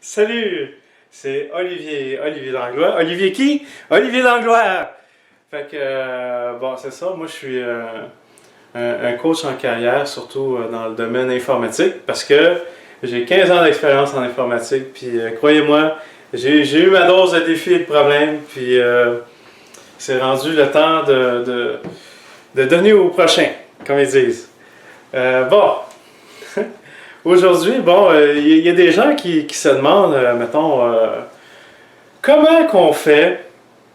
Salut, c'est Olivier Langlois. Olivier qui? Olivier Langlois! Fait que, bon, c'est ça, moi je suis un coach en carrière, surtout dans le domaine informatique, parce que j'ai 15 ans d'expérience en informatique, puis croyez-moi, j'ai eu ma dose de défis et de problèmes, puis c'est rendu le temps de donner au prochain, comme ils disent. Bon, aujourd'hui, bon, il y a des gens qui se demandent, mettons, comment qu'on fait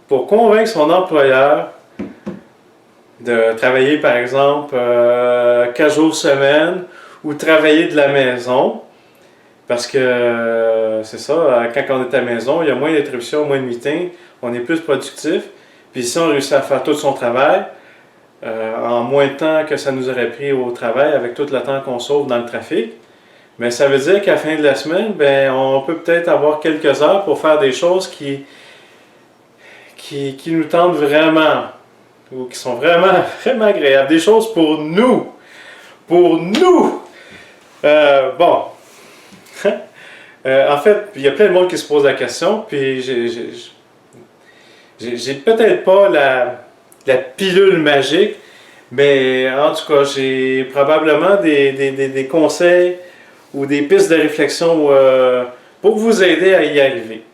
pour convaincre son employeur de travailler, par exemple, 4 jours semaine ou travailler de la maison. Parce que c'est ça, quand on est à la maison, il y a moins d'interruptions, moins de meetings, on est plus productif. Puis si on réussit à faire tout son travail, en moins de temps que ça nous aurait pris au travail, avec tout le temps qu'on sauve dans le trafic, mais ça veut dire qu'à la fin de la semaine, ben, on peut peut-être avoir quelques heures pour faire des choses qui nous tentent vraiment, ou qui sont vraiment, vraiment agréables. Des choses pour nous. Pour nous! Bon. En fait, il y a plein de monde qui se pose la question, puis j'ai peut-être pas la pilule magique, mais en tout cas, j'ai probablement des conseils ou des pistes de réflexion pour vous aider à y arriver.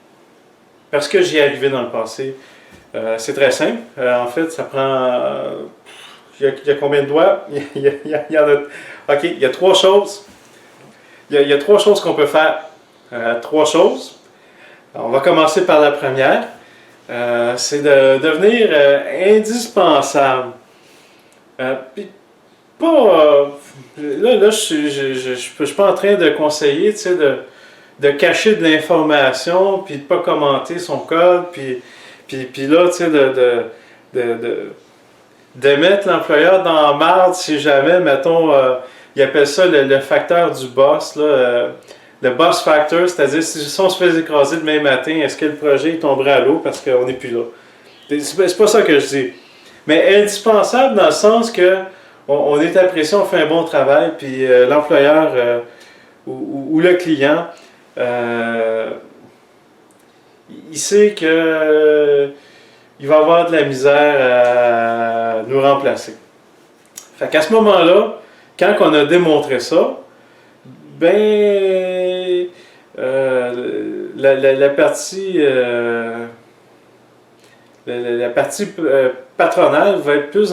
Parce que j'y ai arrivé dans le passé. C'est très simple. En fait, ça prend... il y a combien de doigts? Il y en a... OK, il y a trois choses. Il y a trois choses qu'on peut faire. Trois choses. On va commencer par la première. C'est de devenir indispensable. Puis pas... là, je suis pas en train de conseiller, tu sais, de cacher de l'information, puis de pas commenter son code, puis là, tu sais, de mettre l'employeur dans la marde si jamais, mettons, ils appellent ça le facteur du boss, là, le boss factor, c'est-à-dire si on se fait écraser demain matin, est-ce que le projet il tomberait à l'eau parce qu'on n'est plus là? C'est pas ça que je dis. Mais indispensable dans le sens que on est apprécié, on fait un bon travail, puis l'employeur ou le client, il sait que il va avoir de la misère à nous remplacer. Fait qu'à ce moment-là, quand on a démontré ça, ben la partie la partie patronale va être plus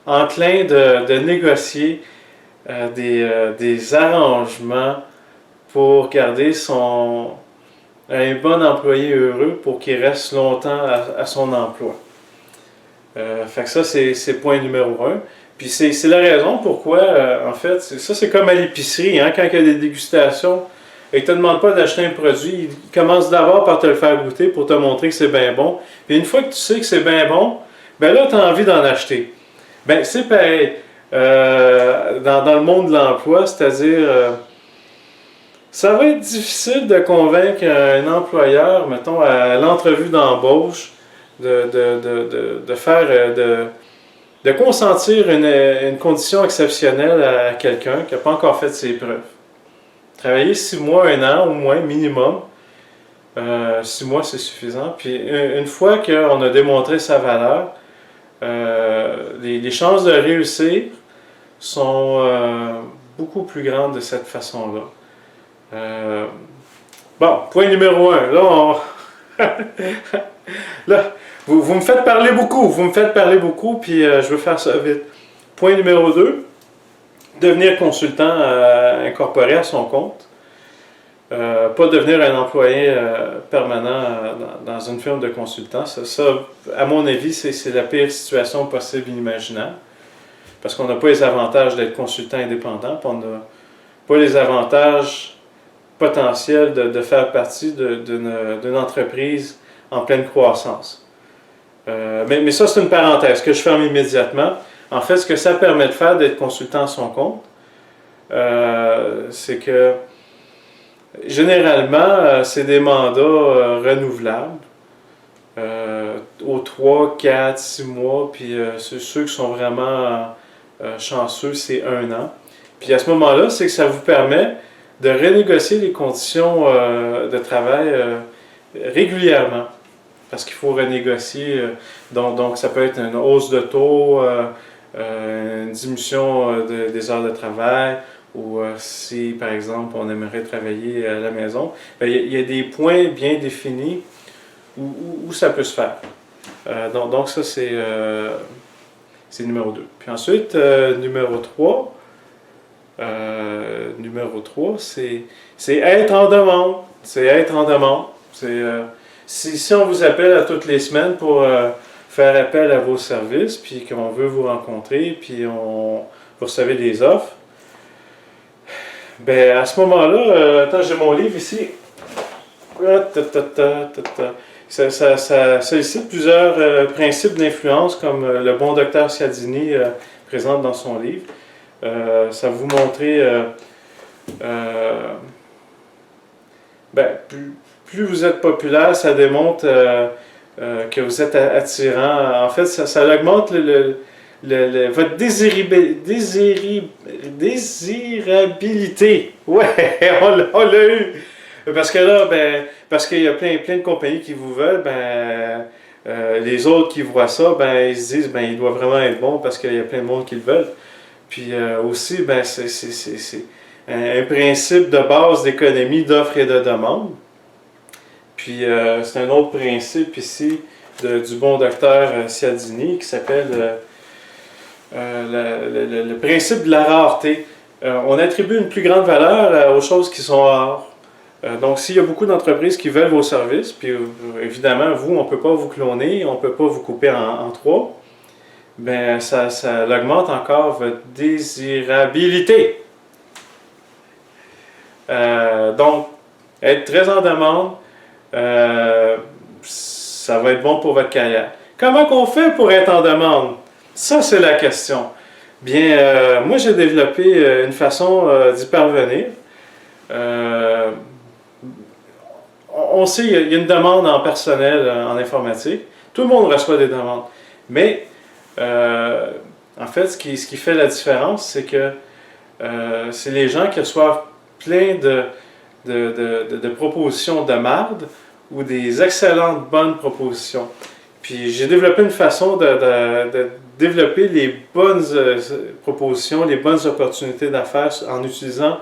enclin de négocier des arrangements pour garder un bon employé heureux pour qu'il reste longtemps à son emploi. Fait que ça, c'est point numéro un. Puis c'est la raison pourquoi, en fait, ça c'est comme à l'épicerie, hein, quand il y a des dégustations, et ne te demande pas d'acheter un produit, il commence d'abord par te le faire goûter pour te montrer que c'est bien bon. Puis une fois que tu sais que c'est bien bon, ben là, tu as envie d'en acheter. Ben c'est pareil dans le monde de l'emploi, c'est-à-dire, ça va être difficile de convaincre un employeur, mettons, à l'entrevue d'embauche, de faire, de consentir une condition exceptionnelle à quelqu'un qui n'a pas encore fait ses preuves. Travailler 6 mois, 1 an au moins, minimum. 6 mois, c'est suffisant. Puis une fois qu'on a démontré sa valeur, les chances de réussir sont beaucoup plus grandes de cette façon-là. Bon, point numéro 1. Là, vous me faites parler beaucoup, puis je veux faire ça vite. Point numéro 2, devenir consultant incorporé à son compte. Pas devenir un employé permanent dans une firme de consultants. Ça, à mon avis, c'est la pire situation possible inimaginable. Parce qu'on n'a pas les avantages d'être consultant indépendant, puis on n'a pas les avantages potentiels de faire partie d'une entreprise en pleine croissance. Mais ça, c'est une parenthèse que je ferme immédiatement. En fait, ce que ça permet de faire d'être consultant à son compte, c'est que généralement, c'est des mandats renouvelables aux 3, 4, 6 mois, puis ceux qui sont vraiment chanceux, c'est 1 an. Puis à ce moment-là, c'est que ça vous permet de renégocier les conditions de travail régulièrement. Parce qu'il faut renégocier, donc ça peut être une hausse de taux, une diminution des heures de travail, ou si par exemple on aimerait travailler à la maison, il y a des points bien définis où ça peut se faire. Donc ça c'est numéro 2. Puis ensuite, numéro 3, c'est être en demande. C'est être en demande. Si on vous appelle à toutes les semaines pour faire appel à vos services, puis qu'on veut vous rencontrer, puis vous recevez des offres, ben à ce moment-là, attends, j'ai mon livre ici. Ça sollicite plusieurs principes d'influence, comme le bon docteur Cialdini présente dans son livre. Ça va vous montrer plus vous êtes populaire, ça démontre que vous êtes attirant. En fait, ça augmente votre désirabilité. Ouais, on l'a eu. Parce que là, parce qu'il y a plein de compagnies qui vous veulent, les autres qui voient ça, ils se disent, il doit vraiment être bon parce qu'il y a plein de monde qui le veulent. Puis aussi, c'est un principe de base d'économie d'offre et de demande. Puis c'est un autre principe ici du bon docteur Cialdini qui s'appelle le principe de la rareté. On attribue une plus grande valeur aux choses qui sont rares. Donc, s'il y a beaucoup d'entreprises qui veulent vos services, puis évidemment, vous, on ne peut pas vous cloner, on ne peut pas vous couper en trois, ça augmente encore votre désirabilité. Donc, être très en demande, ça va être bon pour votre carrière. Comment qu'on fait pour être en demande? Ça, c'est la question. Bien, moi, j'ai développé une façon d'y parvenir. On sait qu'il y a une demande en personnel en informatique. Tout le monde reçoit des demandes. Mais, en fait, ce qui fait la différence, c'est que c'est les gens qui reçoivent plein de propositions de marde ou des excellentes bonnes propositions. Puis j'ai développé une façon de développer les bonnes propositions, les bonnes opportunités d'affaires en utilisant,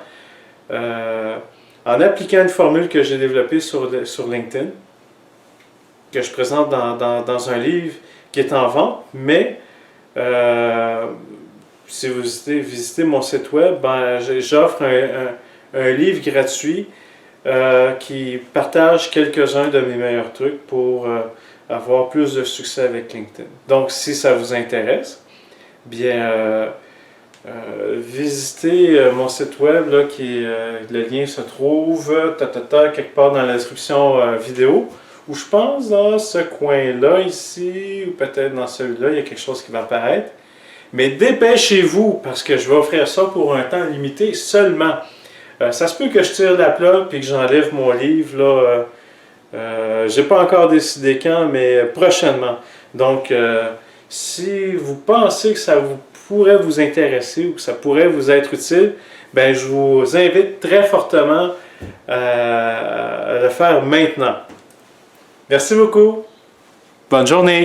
en appliquant une formule que j'ai développée sur LinkedIn, que je présente dans un livre qui est en vente, mais si vous visitez mon site web, j'offre un livre gratuit qui partage quelques-uns de mes meilleurs trucs pour avoir plus de succès avec LinkedIn. Donc, si ça vous intéresse, bien, visitez mon site web, là, le lien se trouve quelque part dans la description vidéo, ou je pense dans ce coin-là ici, ou peut-être dans celui-là, il y a quelque chose qui va apparaître. Mais dépêchez-vous, parce que je vais offrir ça pour un temps limité seulement. Ça se peut que je tire la plug et que j'enlève mon livre, là. J'ai pas encore décidé quand, mais prochainement. Donc, si vous pensez que ça pourrait vous intéresser ou que ça pourrait vous être utile, je vous invite très fortement à le faire maintenant. Merci beaucoup. Bonne journée.